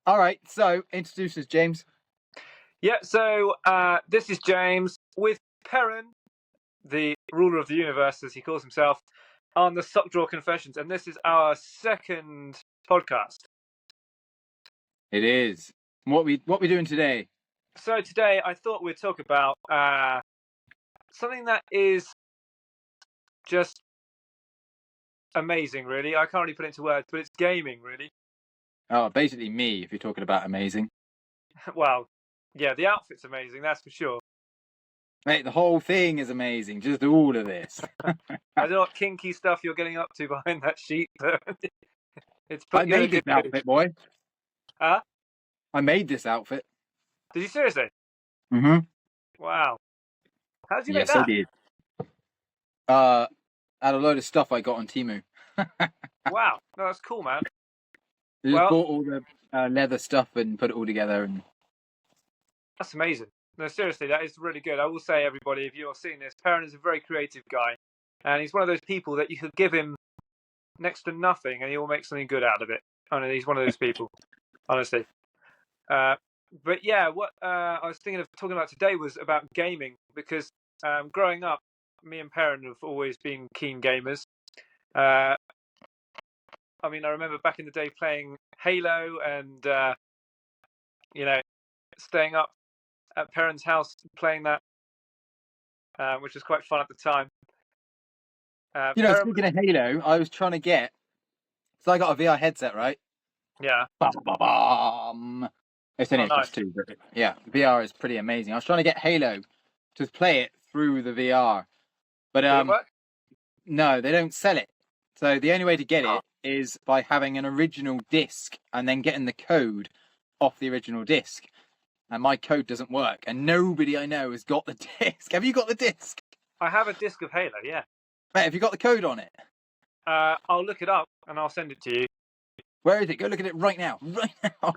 All right, so introduce us, James. Yeah, so this is James with Perrin, the ruler of the universe, as he calls himself, on the Sock Drawer Confessions, and this is our second podcast. It is. What we doing today? So today I thought we'd talk about something that is just amazing, really. I can't really put it into words, but it's gaming, really. Oh, basically me, if you're talking about amazing. Well, yeah, the outfit's amazing, that's for sure. Mate, the whole thing is amazing. Just all of this. I don't know what kinky stuff you're getting up to behind that sheet, but it's I put you in a made this good mood. outfit, boy. Huh? I made this outfit. Did you seriously? Mm-hmm. Wow. How did you make Yes, that? I did. Had a load of stuff I got on Temu. Wow. No, that's cool, man. I just Well- bought all the leather stuff and put it all together. And That's amazing. No, seriously, that is really good. I will say, everybody, if you're seeing this, Perrin is a very creative guy, and he's one of those people that you could give him next to nothing, and he will make something good out of it. I mean, he's one of those people, honestly. But yeah, what I was thinking of talking about today was about gaming, because growing up, me and Perrin have always been keen gamers. I mean, I remember back in the day playing Halo and, staying up at Perrin's house playing that, which was quite fun at the time. Perrin, speaking of Halo, I was trying to get. So I got a VR headset, right? yeah. Ba-ba-ba-bam. It's only Oh, nice. +2, but yeah, VR is pretty amazing. I was trying to get Halo to play it through the VR, but Did it work? no, they don't sell it. So the only way to get Oh. it is by having an original disc and then getting the code off the original disc. And my code doesn't work, and nobody I know has got the disc. Have you got the disc? I have a disc of Halo, yeah. Mate, have you got the code on it? I'll look it up and I'll send it to you. Where is it? Go look at it right now. Right now.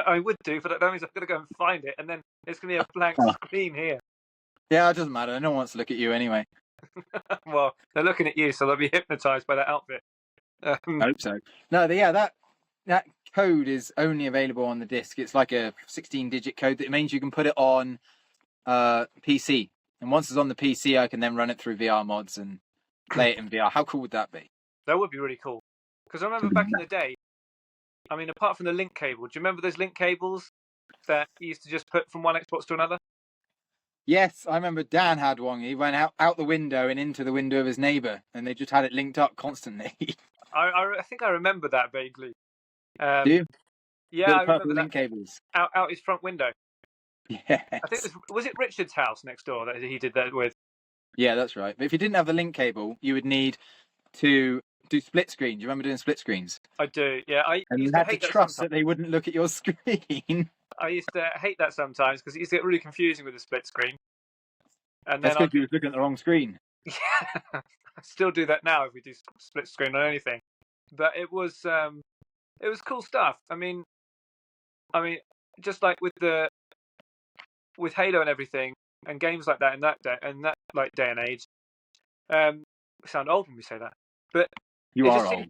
I would do, but that means I've got to go and find it, and then it's going to be a blank screen here. Yeah, it doesn't matter. No one wants to look at you anyway. Well, they're looking at you, so they'll be hypnotised by that outfit. I hope so. No, that code is only available on the disc. It's like a 16-digit code that means you can put it on PC. And once it's on the PC, I can then run it through VR mods and play it in VR. How cool would that be? That would be really cool. Because I remember back in the day, I mean, apart from the link cable, do you remember those link cables that you used to just put from one Xbox to another? Yes, I remember Dan had one. He went out the window and into the window of his neighbour, and they just had it linked up constantly. I think I remember that vaguely. Do you? Yeah, Little I remember purple that. link cables. Out his front window. Yes. I think was it Richard's house next door that he did that with? Yeah, that's right. But if you didn't have the link cable, you would need to do split screen. Do you remember doing split screens? I do, yeah. I And you used to had to hate that trust sometimes. that they wouldn't look at your screen. I used to hate that sometimes because it used to get really confusing with the split screen. And That's then because you was looking at the wrong screen. Yeah, I still do that now if we do split screen on anything. But it was cool stuff. I mean, just like with Halo and everything, and games like that in that day and age. We sound old when we say that, but You are old.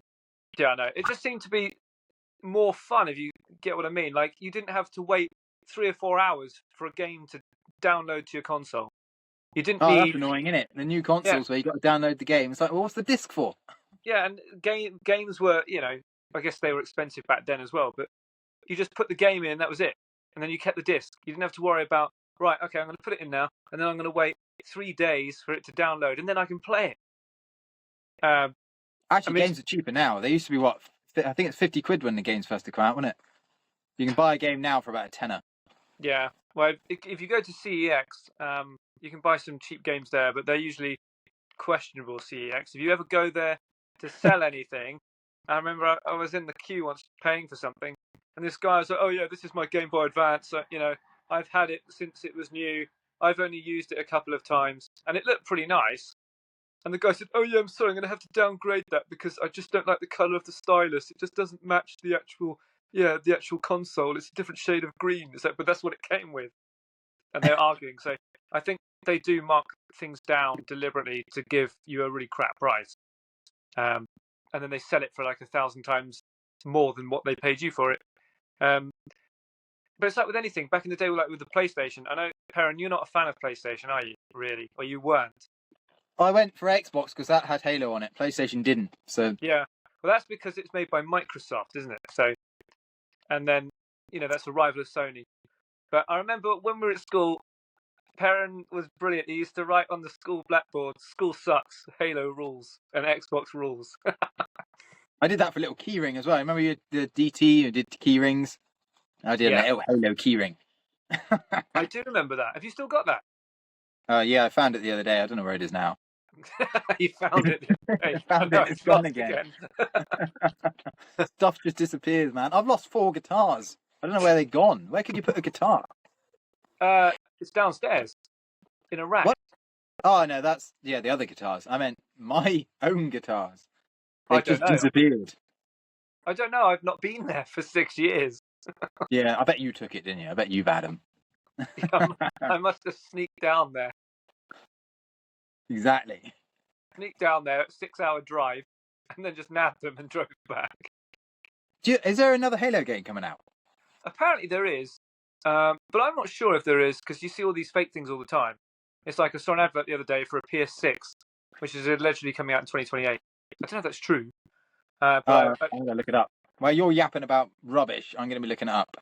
Yeah, I know. It just seemed to be more fun, if you get what I mean. Like, you didn't have to wait 3 or 4 hours for a game to download to your console. You didn't Oh, need. that's annoying, isn't it? The new consoles where you got to download the game. It's like, well, what's the disc for? Yeah, and games were, I guess they were expensive back then as well. But you just put the game in, and that was it. And then you kept the disc. You didn't have to worry about, right, okay, I'm going to put it in now, and then I'm going to wait 3 days for it to download, and then I can play it. Actually, games are cheaper now. They used to be, what, I think it's 50 quid when the games first come out, wasn't it? You can buy a game now for about a tenner. Yeah, well, if you go to CEX, you can buy some cheap games there, but they're usually questionable CEX. If you ever go there to sell anything, I remember I was in the queue once paying for something, and this guy was like, "Oh yeah, this is my Game Boy Advance. I've had it since it was new. I've only used it a couple of times, and it looked pretty nice." And the guy said, "Oh yeah, I'm sorry, I'm going to have to downgrade that because I just don't like the colour of the stylus. It just doesn't match the actual console. It's a different shade of green." It's like, but that's what it came with. And they're arguing. So I think they do mark things down deliberately to give you a really crap price. And then they sell it for like 1,000 times more than what they paid you for it. But it's like with anything. Back in the day, like with the PlayStation, I know, Perrin, you're not a fan of PlayStation, are you? Really, or you weren't? I went for Xbox because that had Halo on it. PlayStation didn't. So Yeah. Well, that's because it's made by Microsoft, isn't it? So, and then that's a rival of Sony. But I remember when we were at school, Perrin was brilliant. He used to write on the school blackboard, "School sucks, Halo rules, and Xbox rules." I did that for a little keyring as well. I remember the DT who did keyrings. I did Yeah. a little Halo keyring. I do remember that. Have you still got that? Yeah, I found it the other day. I don't know where it is now. You found it. I found it. It's gone again. Stuff just disappears, man. I've lost 4 guitars. I don't know where they've gone. Where could you put a guitar? It's downstairs in a rack. What? Oh no, that's the other guitars. I meant my own guitars. They've just disappeared. I don't know. I've not been there for 6 years. Yeah, I bet you took it, didn't you? I bet you've had them. I must have sneaked down there. Exactly. Sneaked down there, 6-hour drive, and then just nabbed them and drove back. Is there another Halo game coming out? Apparently there is, but I'm not sure if there is, because you see all these fake things all the time. It's like I saw an advert the other day for a PS6, which is allegedly coming out in 2028. I don't know if that's true. I'm going to look it up. While you're yapping about rubbish, I'm going to be looking it up.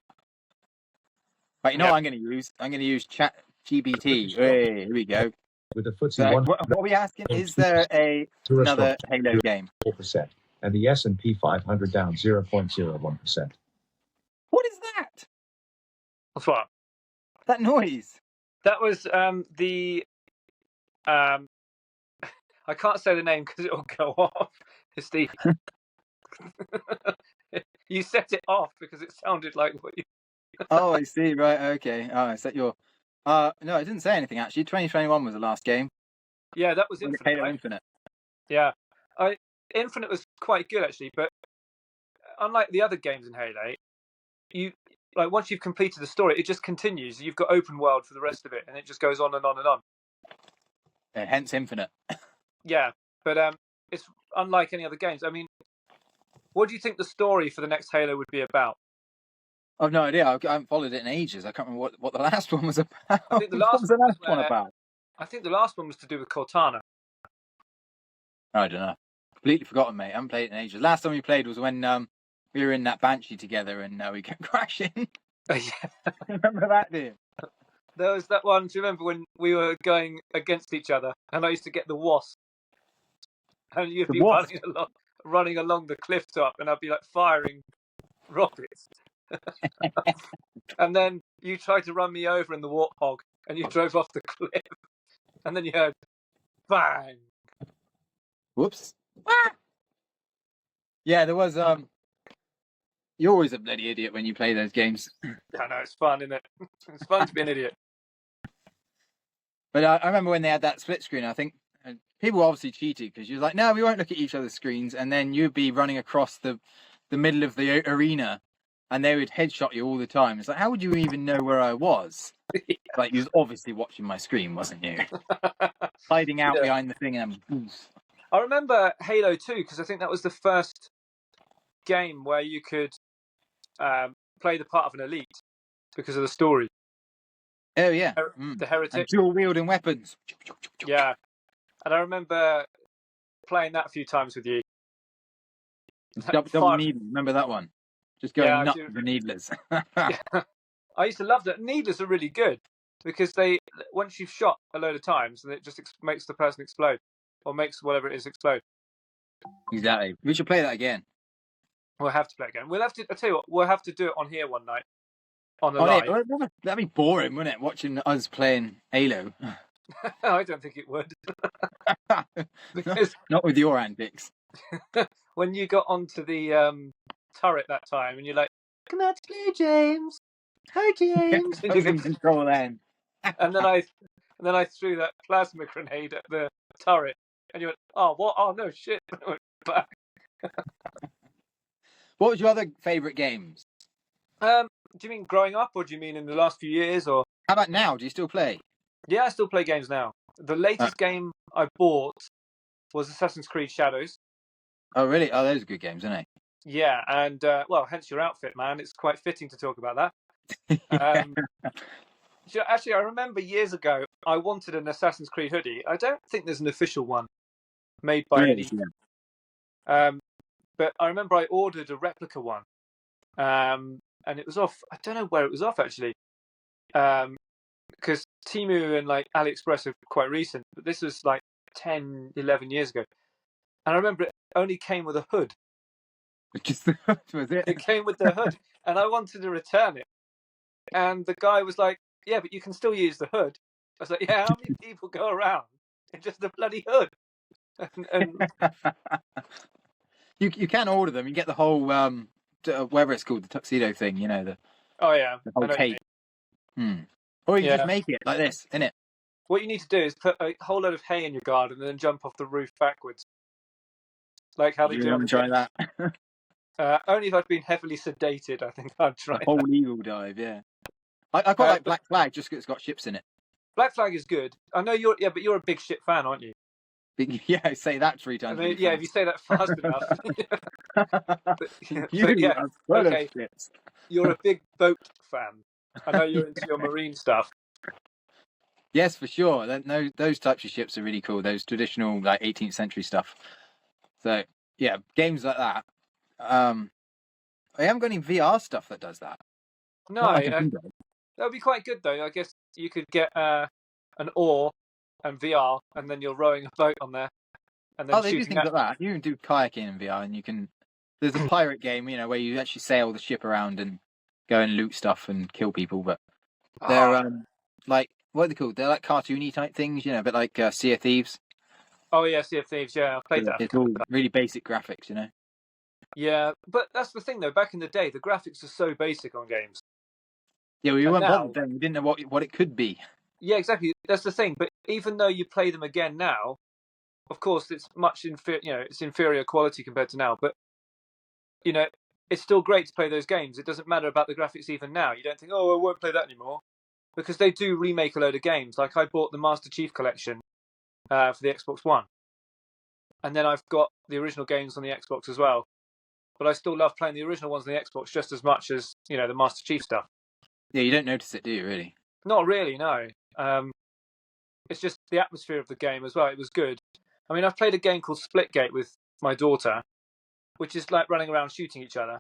Right, what I'm going to use? I'm going to use ChatGPT. Hey, here we go. With the FTSE So, what are we asking? Is there another Halo game? 4%, and the S&P 500 down 0.01%. What is that? What's what? That noise. That was the I can't say the name because it'll go off. It's the you set it off because it sounded like what you. Oh, I see. Right. Okay. Oh, is that your? No, it didn't say anything actually. 2021 was the last game. Yeah, that was Infinite. Halo right? Infinite. Yeah, Infinite was quite good actually, but unlike the other games in Halo, you once you've completed the story, it just continues. You've got open world for the rest of it, and it just goes on and on and on. Hence Infinite. Yeah, but it's unlike any other games. I mean, what do you think the story for the next Halo would be about? I've no idea. I haven't followed it in ages. I can't remember what the last one was about. I think the last what was the last one about? I think the last one was to do with Cortana. I don't know. Completely forgotten, mate. I haven't played it in ages. Last time we played was when we were in that Banshee together and we kept crashing. Yeah. Remember that, dude? There was that one. Do you remember when we were going against each other and I used to get the wasp? And you'd be running along the cliff top and I'd be like firing rockets. And then you tried to run me over in the Warthog and you drove off the cliff. And then you heard bang. Whoops. Ah! Yeah, there was you're always a bloody idiot when you play those games. I know, it's fun, isn't it? It's fun to be an idiot. But I remember when they had that split screen, I think people obviously cheated because you're like, no, we won't look at each other's screens. And then you'd be running across the middle of the arena and they would headshot you all the time. It's like, how would you even know where I was? Yeah. Like, you was obviously watching my screen, wasn't you? Hiding out behind the thing and I remember Halo 2 because I think that was the first game where you could play the part of an elite because of the story. Oh, yeah. The heretic. And dual wielding weapons. Yeah. And I remember playing that a few times with you. Double needle. Remember that one? Just going nuts with the needlers. Yeah. I used to love that. Needlers are really good because once you've shot a load of times, and it just makes the person explode or makes whatever it is explode. Exactly. We should play that again. We'll have to play it again. We'll have to. I tell you what. We'll have to do it on here one night. On the live. Yeah, that'd be boring, wouldn't it? Watching us playing Halo. I don't think it would. Because not with your antics. When you got onto the turret that time, and you're like, "Come out to play, James. Hi, James." I was in control then. and then I threw that plasma grenade at the turret, and you went, "Oh, what? Oh no, shit!" And I went back. What was your other favourite games? Do you mean growing up, or do you mean in the last few years, or? How about now? Do you still play? Yeah, I still play games now. The latest game I bought was Assassin's Creed Shadows. Oh, really? Oh, those are good games, aren't they? Yeah, and well, hence your outfit, man. It's quite fitting to talk about that. Yeah, Actually, I remember years ago I wanted an Assassin's Creed hoodie. I don't think there's an official one made by there any. is, yeah. But I remember I ordered a replica one, and it was off. I don't know where it was off actually, because Temu and like AliExpress are quite recent. But this was like 10, 11 years ago, and I remember it only came with a hood. Just was it? It came with the hood, and I wanted to return it. And the guy was like, "Yeah, but you can still use the hood." I was like, "Yeah, how many people go around in just the bloody hood?" And You can order them. You get the whole whatever it's called, the tuxedo thing. You know, oh yeah, the I whole know what you cape. Or you Yeah. just make it like this, innit? What you need to do is put a whole load of hay in your garden and then jump off the roof backwards, like how they You do. want to try that? Only if I've been heavily sedated, I think I'd try. The whole eagle dive, yeah. I quite like Black Flag just 'cause it's got ships in it. Black Flag is good. I know but you're a big ship fan, aren't you? Yeah, say that 3 I times. mean, really yeah, if you say that fast enough. You But yes, are full okay, of ships. you're a big boat fan. I know you're into your marine stuff. Yes, for sure. Those types of ships are really cool. Those traditional like 18th century stuff. So yeah, games like that. I haven't got any VR stuff that does that. No, Not like a Windows. that would be quite good though. I guess you could get an oar and VR, and then you're rowing a boat on there, and then Oh, they do shooting things at. like that. You can do kayaking in VR, and you can. There's a pirate game, you know, where you actually sail the ship around and go and loot stuff and kill people. But they're like what are they called? They're like cartoony type things, you know, a bit like Sea of Thieves. Oh yeah, Sea of Thieves. Yeah, I played that. It's all really basic graphics, you know. Yeah, but that's the thing though. Back in the day, the graphics are so basic on games. Yeah, we And weren't now- bothered then. We didn't know what it could be. Yeah, exactly. That's the thing. But even though you play them again now, of course, it's much it's inferior quality compared to now. But you know, it's still great to play those games. It doesn't matter about the graphics even now. You don't think, oh, I won't play that anymore, because they do remake a load of games. Like I bought the Master Chief Collection for the Xbox One, and then I've got the original games on the Xbox as well. But I still love playing the original ones on the Xbox just as much as the Master Chief stuff. Yeah, you don't notice it, do you? Really? Not really, no. It's just the atmosphere of the game as well. It was good. I mean, I've played a game called Splitgate with my daughter, which is like running around shooting each other,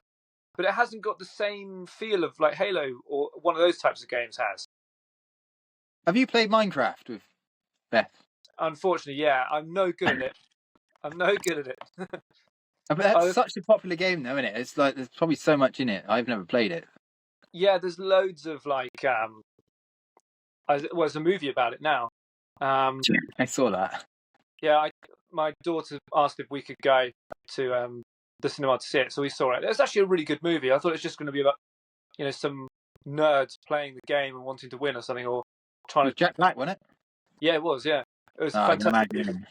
but it hasn't got the same feel of like Halo or one of those types of games has. Have you played Minecraft with Beth? Unfortunately, yeah, I'm no good at it. I'm no good at it. But that's such a popular game, though, isn't it? It's like there's probably so much in it. I've never played it. Yeah, there's loads of like, there's a movie about it now. I saw that. Yeah, my daughter asked if we could go to the cinema to see it, so we saw it. It's actually a really good movie. I thought it was just going to be about some nerds playing the game and wanting to win or something, or trying It was Jack Black, wasn't it? Yeah, it was. Yeah, it was Oh, I can fantastic. imagine.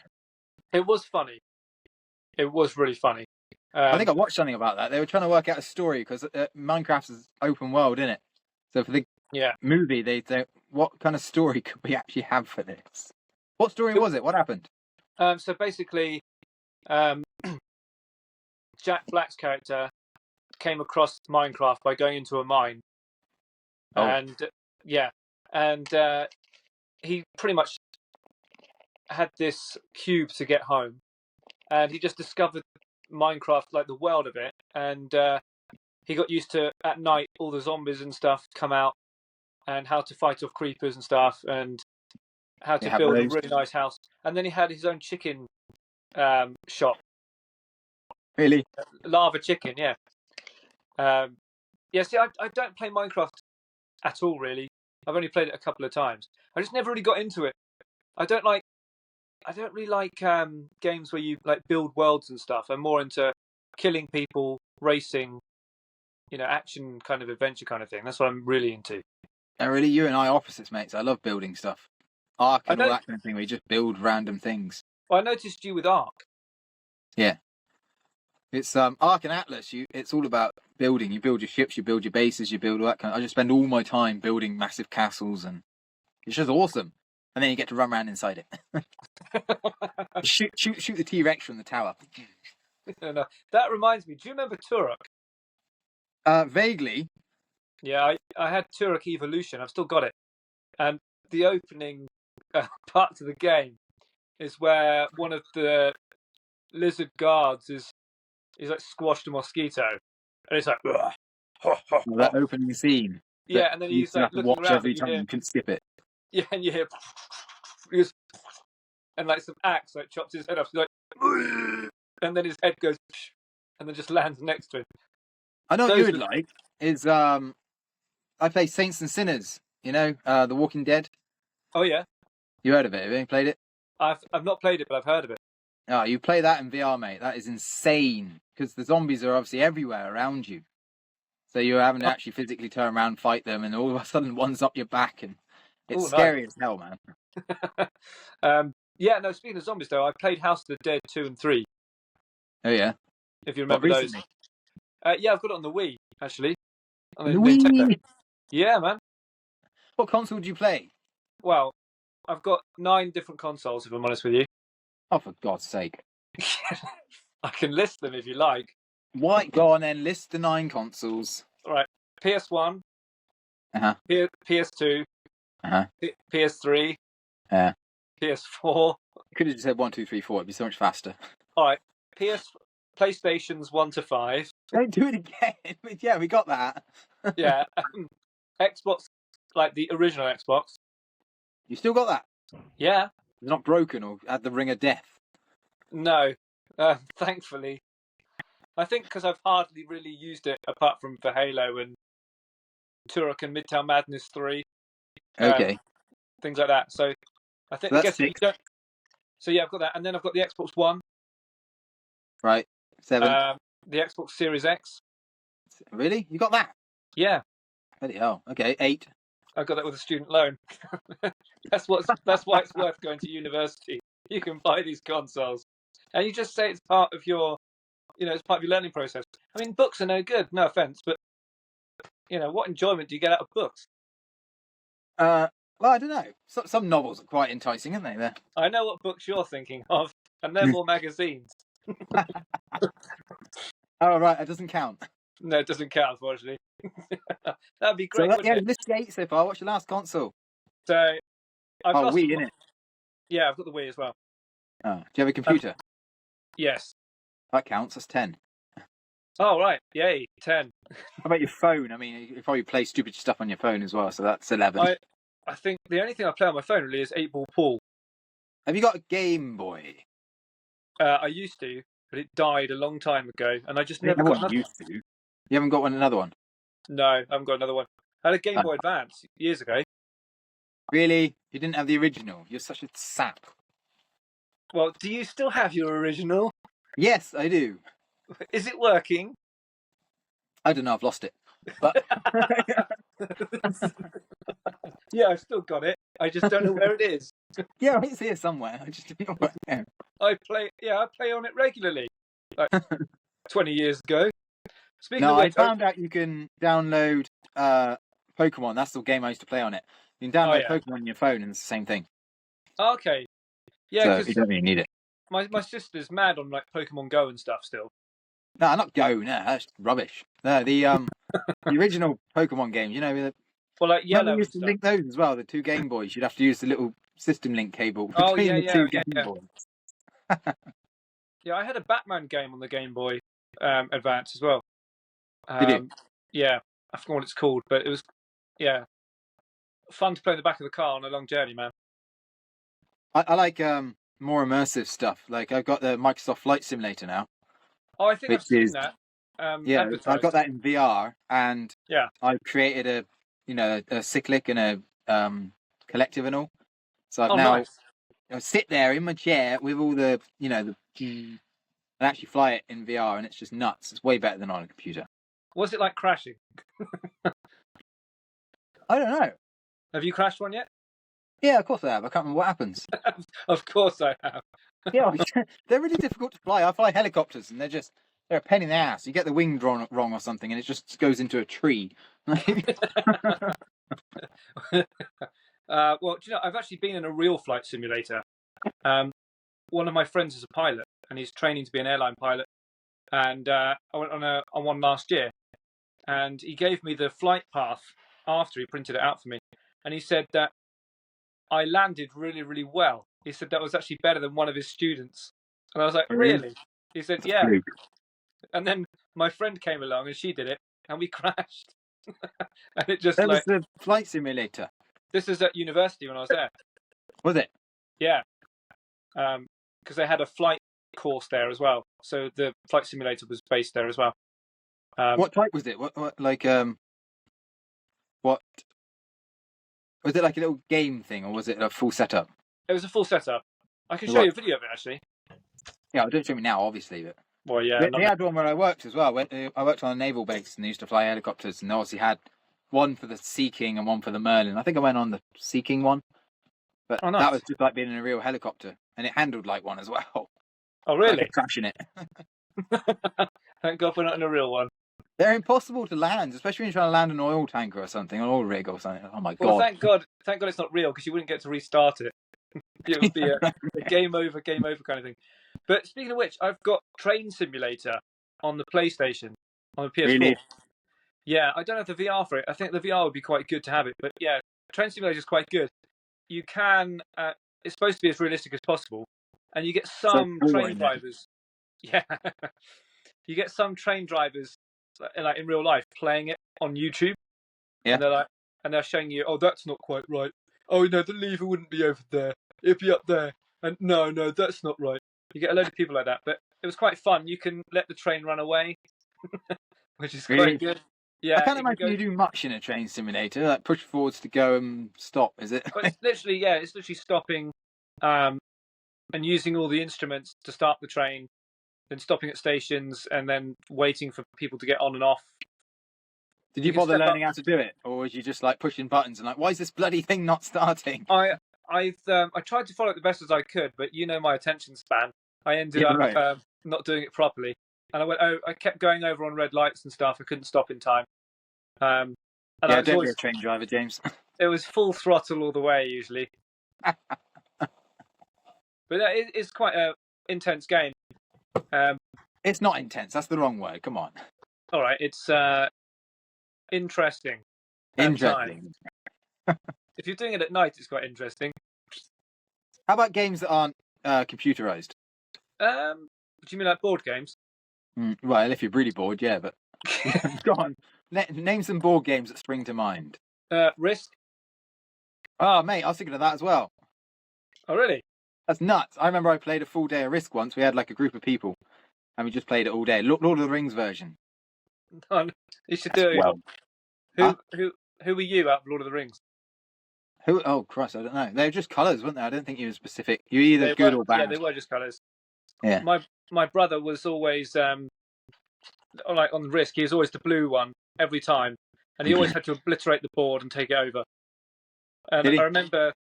It was funny. It was really funny. I think I watched something about that. They were trying to work out a story because Minecraft is open world, isn't it? So for the movie, they what kind of story could we actually have for this? What story was it? What happened? So basically, Jack Black's character came across Minecraft by going into a mine, and he pretty much had this cube to get home, and he just discovered Minecraft, like the world of it, and he got used to at night all the zombies and stuff come out, and how to fight off creepers and stuff, and how to build a really nice house. And then he had his own chicken shop. Really? Lava chicken, yeah. See, I don't play Minecraft at all, really. I've only played it a couple of times. I just never really got into it. I don't really like games where you like build worlds and stuff. I'm more into killing people, racing, action kind of adventure kind of thing. That's what I'm really into. And really, you and I are opposites, mates. I love building stuff. Ark and all that kind of thing. We just build random things. Well, I noticed you with Ark. Yeah. It's Ark and Atlas. It's all about building. You build your ships, you build your bases, you build all that kind of. I just spend all my time building massive castles, and it's just awesome. And then you get to run around inside it. shoot the T-Rex from the tower. No. That reminds me. Do you remember Turok? Vaguely. Yeah, I had Turok Evolution. I've still got it. And the opening part of the game is where one of the lizard guards is like squashed a mosquito, and it's like, "Ugh, ha, ha, That ha." opening scene. Yeah, That and then you he's used to like have to looking watch around, every and you time. hear, You couldn't skip it. yeah, and you hear, he goes, and like some axe like chops his head off. He's like, "Ugh," and then his head goes, and then just lands next to him. I know what you Those would were, like is I play Saints and Sinners. You know, The Walking Dead. oh yeah, You heard of it? Have you played it? I've not played it, but I've heard of it. Oh, you play that in VR, mate. That is insane because the zombies are obviously everywhere around you. So you're having to actually physically turn around, and fight them, and all of a sudden one's up your back, and it's Oh, nice. scary as hell, man. Yeah, no. Speaking of zombies, though, I played House of the Dead 2 and 3. Oh yeah. If you What remember those. recently? Yeah, I've got it on the Wii actually. On the The Nintendo. Wii. Yeah, man. What console do you play? Well, I've got 9 different consoles. If I'm honest with you, Oh, for God's sake! I can list them if you like. Why? Go on then. List the 9 consoles. All right, PS1, Uh-huh. PS2, Uh-huh. PS3, Yeah. PS4. You could have just said 1, 2, 3, 4. It'd be so much faster. All right, PlayStations 1 to 5. Don't do it again. Yeah, we got that. Yeah, Xbox, like the original Xbox. You still got that? Yeah, It's not broken or had the ring of death. no, thankfully. I think because I've hardly really used it apart from for Halo and Turok and Midtown Madness 3. Okay. Things like that. So I think So I that's guess if you 6. don't. So yeah, I've got that, and then I've got the Xbox One, Right. 7. the Xbox Series X. Really? You got that? Yeah, Bloody hell. Okay. 8. I got that with a student loan. That's why it's worth going to university. You can buy these consoles, and you just say it's part of your, it's part of your learning process. I mean, books are no good. No offense, but what enjoyment do you get out of books? Well, I don't know. Some novels are quite enticing, aren't they? There. I know what books you're thinking of, and they're more magazines. Oh, right. That doesn't count. No, it doesn't count, unfortunately. That'd be great, So, wouldn't yeah, it? list 8 so far. What's your last console? So, I've Oh, lost Wii, innit? Yeah, I've got the Wii as well. Oh, do you have a computer? Yes. That counts. That's 10. Oh, right. Yay, 10. How about your phone? I mean, you probably play stupid stuff on your phone as well, so that's 11. I think the only thing I play on my phone really is 8 Ball Pool. Have you got a Game Boy? I used to, but it died a long time ago, and I just never got Everyone another. used to. You haven't got another one? No, I haven't got another one. I had a Game Oh. Boy Advance years ago. Really? You didn't have the original? You're such a sap. Well, do you still have your original? Yes, I do. Is it working? I don't know. I've lost it. But Yeah, I've still got it. I just don't know where it is. yeah, it's here somewhere. I just don't know where. I play on it regularly. Like 20 years ago. Speaking No, of I which, found out you can download Pokemon. That's the game I used to play on it. You can download yeah. Pokemon on your phone, and it's the same thing. okay. Yeah, So you because don't really need it. my sister's mad on like Pokemon Go and stuff still. No, not Go. No, that's rubbish. No, the original Pokemon games. You know, Well, like remember Yellow you and used to stuff. link those as well. The 2 Game Boys. You'd have to use the little system link cable Oh, between yeah, the 2 yeah, Game yeah. Boys. Yeah, I had a Batman game on the Game Boy Advance as well. Did you? Yeah, I forgot what it's called, but it was fun to play in the back of the car on a long journey, man. I like more immersive stuff. Like I've got the Microsoft Flight Simulator now. Oh, I think I've Which seen is- that. Yeah, advertised. I've got that in VR, and Yeah. I've created a cyclic and a collective and all. So I've Oh, now nice. I sit there in my chair with all the and actually fly it in VR, and it's just nuts. It's way better than on a computer. Was it like crashing? I don't know. Have you crashed one yet? Yeah, of course I have. I can't remember what happens. Of course I have. Yeah, they're really difficult to fly. I fly helicopters, and they're a pain in the ass. You get the wing drawn wrong or something, and it just goes into a tree. Well, do you know, I've actually been in a real flight simulator. One of my friends is a pilot, and he's training to be an airline pilot. and I went on one last year, and he gave me the flight path after he printed it out for me, and he said that I landed really, really well. He said that was actually better than one of his students, and I was like, really? He said, yeah. And then my friend came along and she did it, and we crashed. And it just That like was the flight simulator. this is at university when I was there. Was it? Yeah, because they had a flight course there as well, so the flight simulator was based there as well. What type was it? What what was it, like a little game thing, or was it a full setup? It was a full setup. I can show you a video of it actually. Yeah, don't show me now, obviously, but Well, yeah, they had one where I worked as well. I worked on a naval base, and they used to fly helicopters, and they obviously had one for the Sea King and one for the Merlin. I think I went on the Sea King one, but Oh, nice. that was just like being in a real helicopter, and it handled like one as well. Oh, really? Like crashing it. Thank God we're not in a real one. They're impossible to land, especially when you're trying to land an oil tanker or something, an oil rig or something. Oh my Well, god! thank God it's not real, because you wouldn't get to restart it. It would be a game over kind of thing. But speaking of which, I've got Train Simulator on the PlayStation, on the PS4. Really? Yeah, I don't have the VR for it. I think the VR would be quite good to have it. But yeah, Train Simulator is quite good. You can, it's supposed to be as realistic as possible. And you get some train drivers. Yeah. You get some train drivers, like in real life, playing it on YouTube. Yeah. And they're showing you, oh, that's not quite right. Oh, no, the lever wouldn't be over there. It'd be up there. And no, that's not right. You get a load of people like that. But it was quite fun. You can let the train run away, which is quite good. Yeah, I can't imagine you do much in a train simulator, like push forwards to go and stop, is it? But it's literally stopping and using all the instruments to start the train, then stopping at stations, and then waiting for people to get on and off. Did you bother learning how to do it, or was you just like pushing buttons and like, why is this bloody thing not starting? I tried to follow it the best as I could, but you know my attention span. I ended up not doing it properly, and I kept going over on red lights and stuff. I couldn't stop in time. And don't be a train driver, James. It was full throttle all the way usually. But it's quite an intense game. It's not intense. That's the wrong word. Come on. All right, it's interesting. Interesting. If you're doing it at night, it's quite interesting. How about games that aren't computerized? Do you mean like board games? Well, if you're really bored, yeah, but go on. Name some board games that spring to mind. Risk. Oh, mate, I was thinking of that as well. Oh, really? That's nuts. I remember I played a full day of Risk once. We had like a group of people, and we just played it all day. Lord of the Rings version. Oh, you should do it. Well, who were you out of Lord of the Rings? Who? Oh, Christ, I don't know. They were just colours, weren't they? I don't think you were specific. You were either good or bad. Yeah, they were just colours. Yeah. My brother was always like on the Risk. He was always the blue one every time, and he always had to obliterate the board and take it over. And I remember,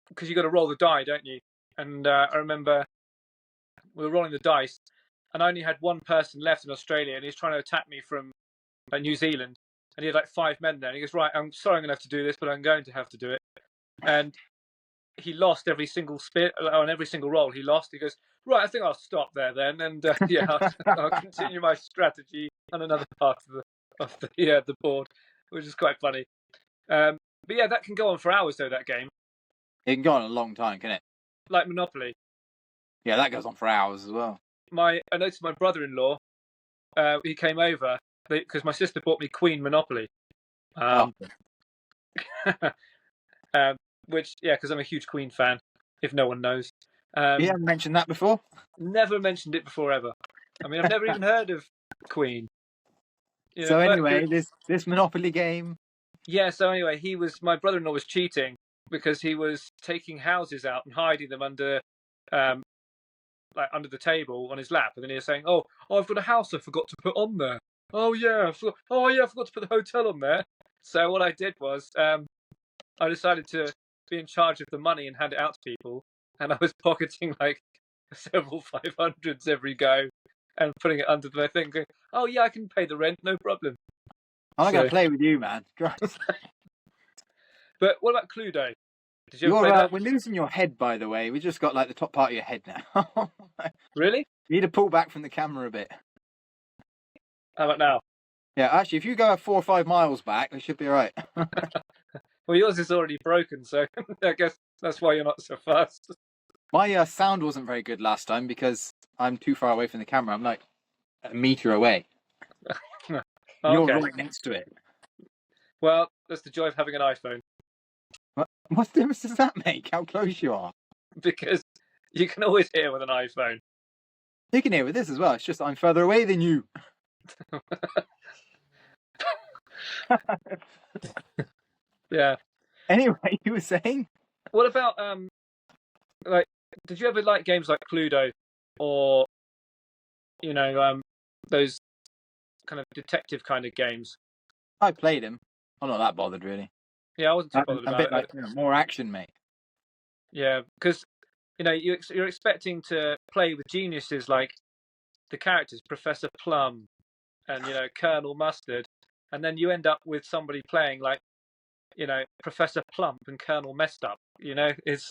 because you got to roll the die, don't you? And I remember we were rolling the dice, and I only had one person left in Australia, and he was trying to attack me from New Zealand, and he had like 5 men there. And he goes, right, I'm sorry I'm going to have to do this, but I'm going to have to do it. And he lost every single on every single roll. He lost. He goes, right, I think I'll stop there then, and I'll continue my strategy on another part of the board, which is quite funny. But yeah, that can go on for hours though. That game. It can go on a long time, can it? Like Monopoly. Yeah, that goes on for hours as well. I noticed my brother-in-law. He came over because my sister bought me Queen Monopoly. Which, because I'm a huge Queen fan, if no one knows. You haven't mentioned that before? Never mentioned it before, ever. I mean, I've never even heard of Queen. So anyway, this Monopoly game... Yeah, so anyway, my brother-in-law was cheating because he was taking houses out and hiding them under the table on his lap. And then he was saying, oh, I've got a house I forgot to put on there. Oh, yeah, I forgot to put the hotel on there. So what I did was... I decided to be in charge of the money and hand it out to people, and I was pocketing like several 500s every go and putting it under my thing, going, oh yeah, I can pay the rent, no problem. I'm not going to play with you, man. But what about Cluedo? Did you ever play that? We're losing your head, by the way. We just got like the top part of your head now. Really? You need to pull back from the camera a bit. How about now? Yeah, actually, if you go 4 or 5 miles back, it should be all right. Well, yours is already broken, so I guess that's why you're not so fast. My sound wasn't very good last time because I'm too far away from the camera. I'm like a meter away. You're Okay. right next to it. Well, that's the joy of having an iPhone, What difference does that make? How close you are? because you can always hear with an iPhone. You can hear with this as well. It's just I'm further away than you. Yeah. Anyway, you were saying? What about like, did you ever like games like Cluedo, or those kind of detective kind of games? I played him. I'm not that bothered, really. Yeah, I wasn't too bothered A about bit it. like more action, mate. Yeah, because you're expecting to play with geniuses like the characters, Professor Plum and Colonel Mustard, and then you end up with somebody playing like Professor Plump and Colonel Messed Up. It's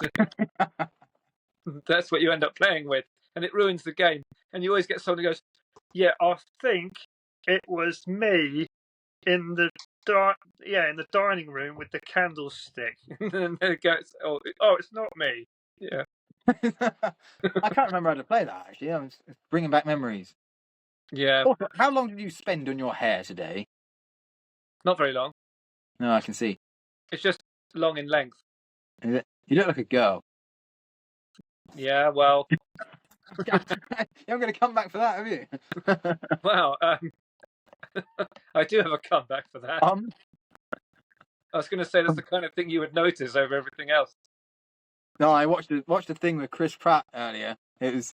that's what you end up playing with, and it ruins the game. And you always get someone who goes, "Yeah, I think it was me in the in the dining room with the candlestick." And then it goes, "Oh, it's not me." Yeah. I can't remember how to play that, actually. It's bringing back memories. Yeah. Also, how long did you spend on your hair today? Not very long. No, I can see. It's just long in length. Is it? You look like a girl. Yeah, well, You're going to come back for that, have you? wow. I do have a comeback for that. I was going to say that's the kind of thing you would notice over everything else. No, I watched a thing with Chris Pratt earlier. It was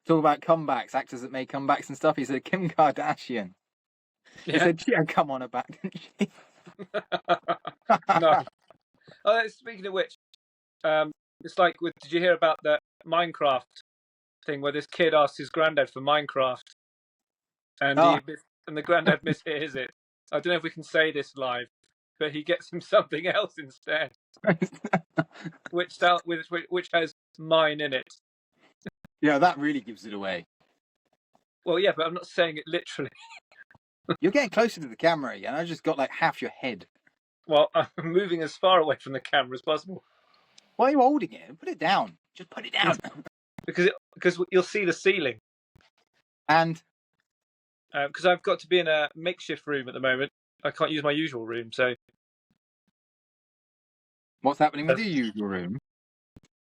talking about comebacks, actors that made comebacks and stuff. He said Kim Kardashian. He said she had come on her back, didn't she? No. Oh, speaking of which, it's like did you hear about that Minecraft thing where this kid asked his granddad for Minecraft, and the granddad mishears it. I don't know if we can say this live, but he gets him something else instead, which has mine in it. Yeah, that really gives it away. Well, yeah, but I'm not saying it literally. You're getting closer to the camera again. I just got like half your head. Well, I'm moving as far away from the camera as possible. Why are you holding it? Put it down. Just put it down. Because you'll see the ceiling. And because I've got to be in a makeshift room at the moment. I can't use my usual room, so. What's happening with your usual room?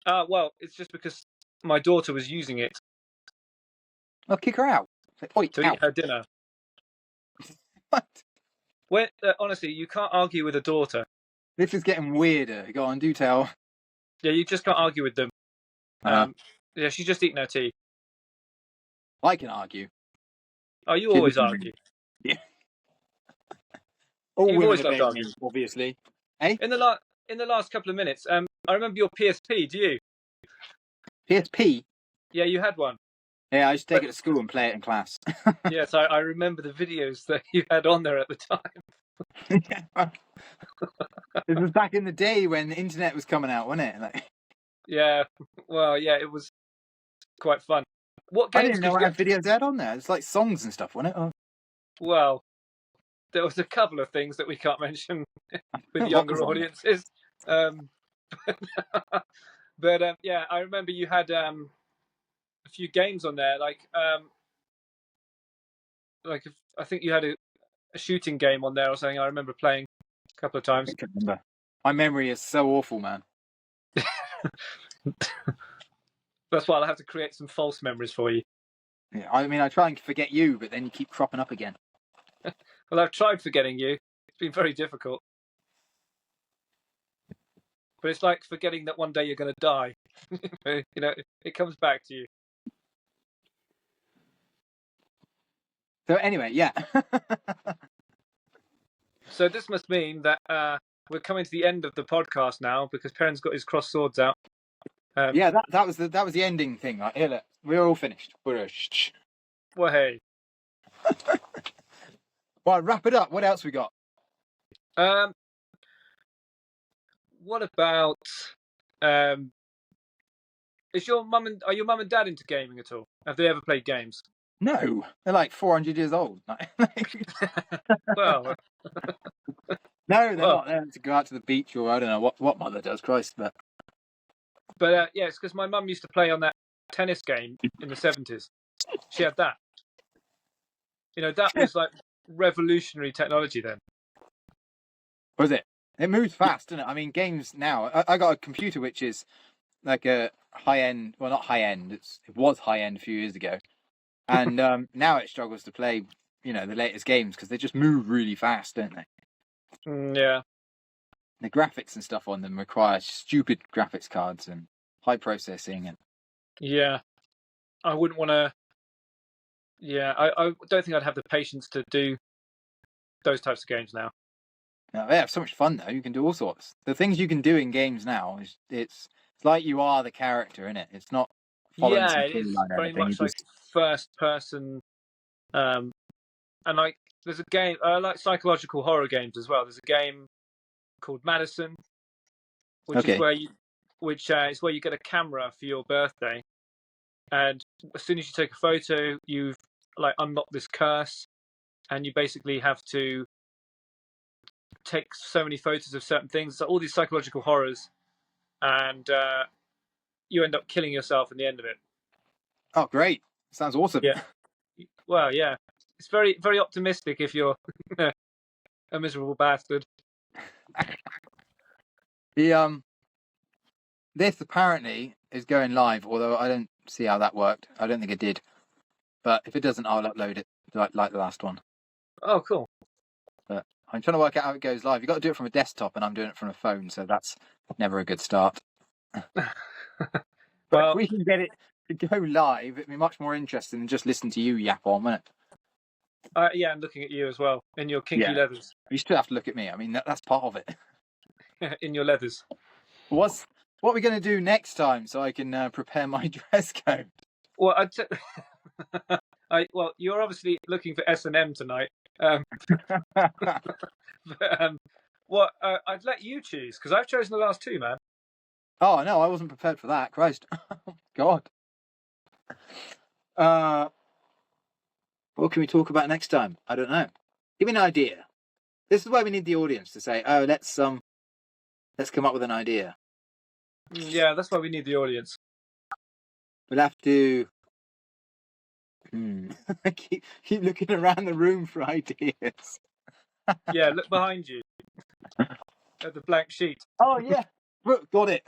Well, it's just because my daughter was using it. I'll kick her out. Oi, to eat her dinner. What? Honestly, you can't argue with a daughter. This is getting weirder. Go on, do tell. Yeah, you just can't argue with them. Yeah, she's just eating her tea. I can argue. Oh, you always argue. Yeah. You've always loved arguing, obviously. Hey? In the last couple of minutes, I remember your PSP. Do you? PSP? Yeah, you had one. Yeah, I used to take it to school and play it in class. Yes, I remember the videos that you had on there at the time. It was back in the day when the internet was coming out, wasn't it? Like... Yeah, well, yeah, it was quite fun. What games I didn't know what videos they had on there. It's like songs and stuff, wasn't it? Oh. Well, there was a couple of things that we can't mention with younger audiences. But yeah, I remember you had a few games on there, like I think you had a shooting game on there or something. I remember playing a couple of times. I can't remember. My memory is so awful, man. That's why I'll have to create some false memories for you. Yeah, I mean, I try and forget you, but then you keep cropping up again. Well, I've tried forgetting you. It's been very difficult. But it's like forgetting that one day you're going to die. It comes back to you. So anyway, yeah. So this must mean that we're coming to the end of the podcast now because Perrin's got his crossed swords out. Yeah, that was the ending thing. Right? Here, look, we're all finished. Well, hey. Well, wrap it up. What else we got? What about Are your mum and dad into gaming at all? Have they ever played games? No, they're like 400 years old. Well, No, they're well, not. They're to go out to the beach, or I don't know what mother does. Christ, but yeah, it's because my mum used to play on that tennis game in the 70s. She had that. That was like revolutionary technology then. was it? It moves fast, doesn't it? I mean, games now. I got a computer which is like a high end. Well, not high end. It was high end a few years ago, and now it struggles to play. The latest games because they just move really fast, don't they? Yeah. The graphics and stuff on them require stupid graphics cards and high processing and. Yeah. I wouldn't want to. Yeah, I don't think I'd have the patience to do those types of games now. No, they have so much fun though. You can do all sorts. The things you can do in games now is it's like you are the character in it. It's not following some It is storyline or very anything. much like first person. And like there's a game. I like psychological horror games as well. There's a game called Madison, which is where you get a camera for your birthday, and as soon as you take a photo, you've like unlocked this curse, and you basically have to take so many photos of certain things. So all these psychological horrors, and you end up killing yourself in the end of it. Oh, great! Sounds awesome. Yeah. Well, yeah. It's very, very optimistic if you're a miserable bastard. This apparently is going live, although I don't see how that worked. I don't think it did. But if it doesn't, I'll upload it like the last one. Oh, cool. But I'm trying to work out how it goes live. You've got to do it from a desktop, and I'm doing it from a phone, so that's never a good start. But if we can get it to go live, it'd be much more interesting than just listen to you yap on, wouldn't it? Yeah, and looking at you as well in your kinky leathers. You still have to look at me. I mean, that's part of it. In your leathers. What are we going to do next time so I can prepare my dress code? Well, well, you're obviously looking for S&M tonight. Well, I'd let you choose because I've chosen the last two, man. Oh no, I wasn't prepared for that. Christ, God. What can we talk about next time? I don't know. Give me an idea. This is why we need the audience to say, "Oh, let's come up with an idea." Yeah, that's why we need the audience. We'll have to keep looking around the room for ideas. Yeah, look behind you at the blank sheet. Oh yeah, look, got it.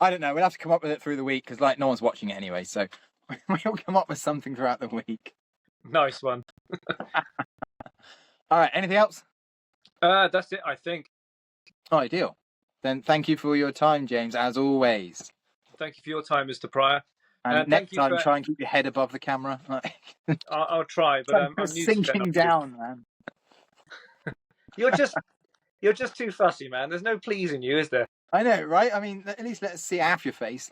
I don't know. We'll have to come up with it through the week because no one's watching it anyway. So we'll come up with something throughout the week. Nice one. All right. Anything else? That's it, I think. Oh, ideal. Then thank you for your time, James, as always. Thank you for your time, Mr. Pryor. And next time, try and keep your head above the camera. I'll try, but I'm sinking down, man. You're just too fussy, man. There's no pleasing you, is there? I know, right? I mean, at least let us see half your face.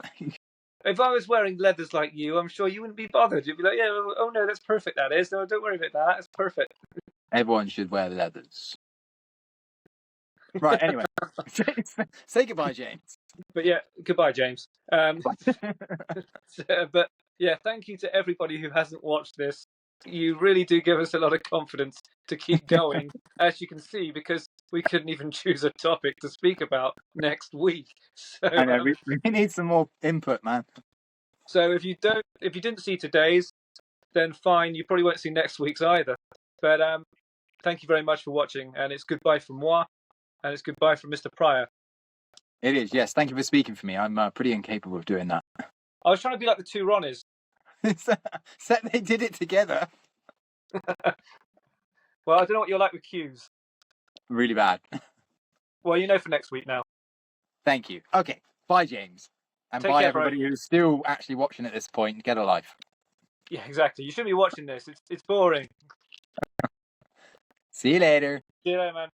If I was wearing leathers like you, I'm sure you wouldn't be bothered. You'd be like, yeah, oh no, that's perfect, that is. No, don't worry about that. It's perfect. Everyone should wear leathers. Right, anyway. Say goodbye, James. But yeah, goodbye, James. But yeah, thank you to everybody who hasn't watched this. You really do give us a lot of confidence to keep going, as you can see, because we couldn't even choose a topic to speak about next week. So I know, we need some more input, man. So if you didn't see today's, then fine, you probably won't see next week's either. But thank you very much for watching, and it's goodbye from moi, and it's goodbye from Mr. Pryor. It is, yes. Thank you for speaking for me. I'm pretty incapable of doing that. I was trying to be like the two Ronnies. Except they did it together. Well, I don't know what you're like with cues. Really bad. Well, you know for next week now. Thank you. Okay. Bye, James. And bye, everybody who's still actually watching at this point. Get a life. Yeah, exactly. You shouldn't be watching this. It's boring. See you later. See you later, man.